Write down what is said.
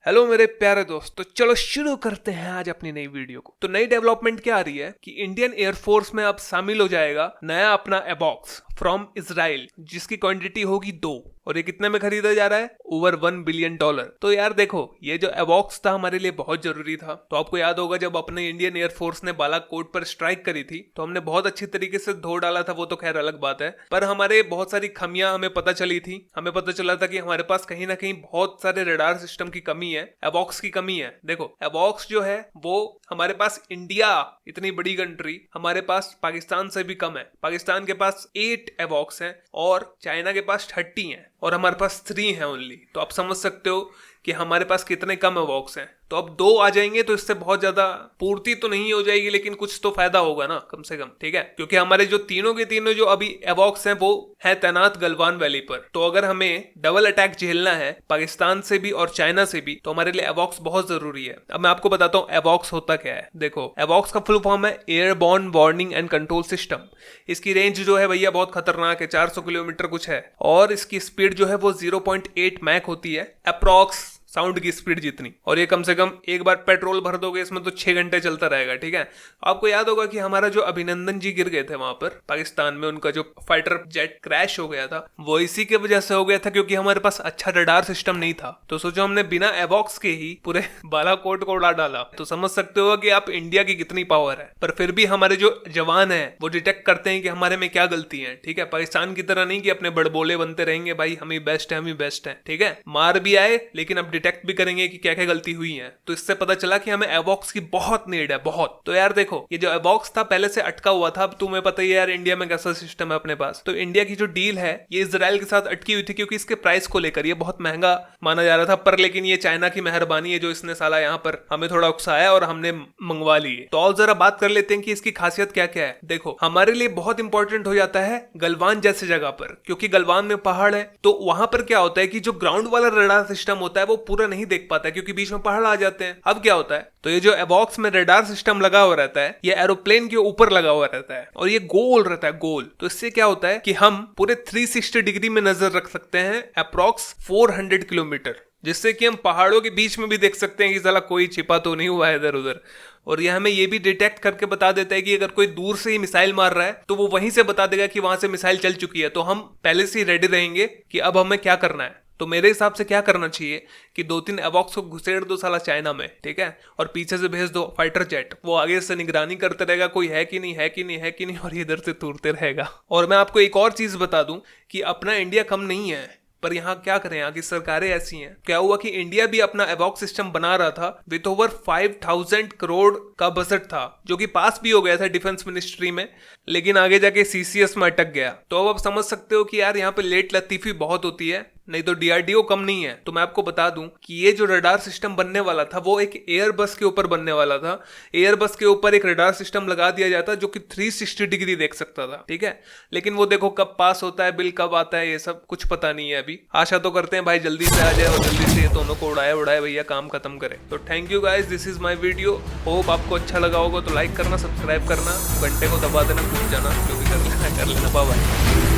Hello मेरे प्यारे दोस्त, तो चलो शुरू करते हैं आज अपनी नई वीडियो को। तो नई डेवलपमेंट क्या आ रही है कि इंडियन एयरफोर्स में अब शामिल हो जाएगा नया अपना एबॉक्स फ्रॉम इजराइल, जिसकी क्वांटिटी होगी 2 और ये कितने में खरीदा जा रहा है? Over $1 billion. तो यार देखो, ये जो एबॉक्स था हमारे लिए बहुत जरूरी था। तो आपको याद होगा जब अपने इंडियन एयरफोर्स ने बालाकोट पर स्ट्राइक करी थी तो हमने बहुत अच्छी तरीके से धो डाला था, वो तो खैर अलग बात है। पर हमारे बहुत सारी खमियां हमें पता चली थी। हमें पता चला था कि हमारे पास कहीं ना कहीं बहुत सारे रडार सिस्टम की कमी है, एबॉक्स की कमी है। देखो, एबॉक्स जो है वो हमारे पास, इंडिया इतनी बड़ी कंट्री, हमारे पास पाकिस्तान से भी कम है। पाकिस्तान के पास 8 एबॉक्स हैं और चाइना के पास 30 हैं और हमारे पास 3 हैं ओनली। तो आप समझ सकते हो कि हमारे पास कितने कम एबॉक्स हैं। तो अब 2 आ जाएंगे तो इससे बहुत ज्यादा पूर्ति तो नहीं हो जाएगी, लेकिन कुछ तो फायदा होगा ना कम से कम, ठीक है। क्योंकि हमारे जो तीनों के तीनों जो अभी एबॉक्स हैं वो है तैनात गलवान वैली पर। तो अगर हमें डबल अटैक झेलना है पाकिस्तान से भी और चाइना से भी, तो हमारे लिए एबॉक्स बहुत जरूरी है। अब मैं आपको बताता हूँ एबॉक्स होता क्या है। देखो, एबॉक्स का फुल फॉर्म है airborne warning and control system. इसकी रेंज जो है भैया बहुत खतरनाक है, 400 किलोमीटर कुछ है, और इसकी स्पीड जो है वो 0.8 मैक होती है, अप्रॉक्स साउंड की स्पीड जितनी। और ये कम से कम एक बार पेट्रोल भर दोगे इसमें तो 6 घंटे चलता रहेगा, ठीक है। आपको याद होगा कि हमारा जो अभिनंदन जी गिर गए थे वहां पर पाकिस्तान में, उनका जो फाइटर जेट क्रैश हो गया था वो इसी के वजह से हो गया था, क्योंकि हमारे पास अच्छा रडार सिस्टम नहीं था। तो सोचो, हमने बिना एबॉक्स के ही पूरे बालाकोट को उड़ा डाला। तो समझ सकते हो कि आप इंडिया की कितनी पावर है। पर फिर भी हमारे जो जवान है वो डिटेक्ट करते हैं कि हमारे में क्या गलती है, ठीक है। पाकिस्तान की तरह नहीं कि अपने बड़बोले बनते रहेंगे, भाई हम ही बेस्ट है, हम ही बेस्ट है, ठीक है। मार भी आए लेकिन अब डिटेक्ट भी करेंगे कि क्या क्या गलती हुई है। तो इससे पता चला कि हमें एबॉक्स की बहुत नीड है, बहुत। तो यार देखो, ये जो एबॉक्स था पहले से अटका हुआ था। अब तुम्हें पता ही है यार इंडिया में कैसा सिस्टम है अपने पास। तो इंडिया की जो डील है ये इजराइल के साथ अटकी हुई थी, क्योंकि इसके प्राइस को लेकर ये बहुत महंगा माना जा रहा था। पर लेकिन ये चाइना की मेहरबानी है जो इसने साला यहाँ पर हमें थोड़ा उकसाया और हमने मंगवा लिए। तो और जरा बात कर लेते हैं कि इसकी खासियत क्या क्या है। देखो, हमारे लिए बहुत इंपॉर्टेंट हो जाता है गलवान जैसे जगह पर, क्योंकि गलवान में पहाड़ है। तो वहां पर क्या होता है कि जो ग्राउंड वाला रडार सिस्टम होता है वो पूरा नहीं देख पाता है, क्योंकि बीच में पहाड़ आ जाते हैं। अब क्या होता है, तो ये जो एबॉक्स में रडार सिस्टम लगा हुआ रहता है ये एरोप्लेन के ऊपर लगा हुआ रहता है और ये गोल रहता है, गोल। तो इससे क्या होता है कि हम पूरे 360 डिग्री में नजर रख सकते हैं, अप्रॉक्स 400 किलोमीटर, जिससे कि हम पहाड़ों के बीच में भी देख सकते हैं कि साला कोई छिपा तो नहीं हुआ है इधर उधर। और यह हमें ये भी डिटेक्ट करके बता देता है कि अगर कोई दूर से ही मिसाइल मार रहा है तो वो वहीं से बता देगा कि वहां से मिसाइल चल चुकी है। तो हम पहले से ही रेडी रहेंगे कि अब हमें क्या करना है। तो मेरे हिसाब से क्या करना चाहिए कि 2-3 एबॉक्स को घुसेड़ दो साला चाइना में, ठीक है, और पीछे से भेज दो फाइटर जेट। वो आगे से निगरानी करते रहेगा कोई है कि नहीं, है कि नहीं, है कि नहीं, और इधर से तूरते रहेगा। और मैं आपको एक और चीज बता दूं कि अपना इंडिया कम नहीं है, पर यहाँ क्या करें, यहाँ की सरकारें ऐसी हैं। क्या हुआ कि इंडिया भी अपना एबॉक्स सिस्टम बना रहा था विथ ओवर 5000 करोड़ का बजट था, जो कि पास भी हो गया था डिफेंस मिनिस्ट्री में, लेकिन आगे जाके सीसीएस में अटक गया। तो अब आप समझ सकते हो कि यार यहाँ पे लेट लतीफी बहुत होती है, नहीं तो डीआरडीओ कम नहीं है। तो मैं आपको बता दूं कि ये जो रडार सिस्टम बनने वाला था वो एक एयरबस के ऊपर बनने वाला था। एयरबस के ऊपर एक रडार सिस्टम लगा दिया जाता जो कि 360 डिग्री देख सकता था, ठीक है। लेकिन वो देखो कब पास होता है, बिल कब आता है, ये सब कुछ पता नहीं है अभी। आशा तो करते हैं भाई जल्दी से आ जाए और जल्दी से ये दोनों को उड़ाए भैया, काम खत्म करे। तो thank you guys, this is my video. Hope आपको अच्छा लगा होगा। तो लाइक करना, सब्सक्राइब करना, घंटे को दबा देना, भूल जाना, जो भी कर लेना कर लेना। Bye bye.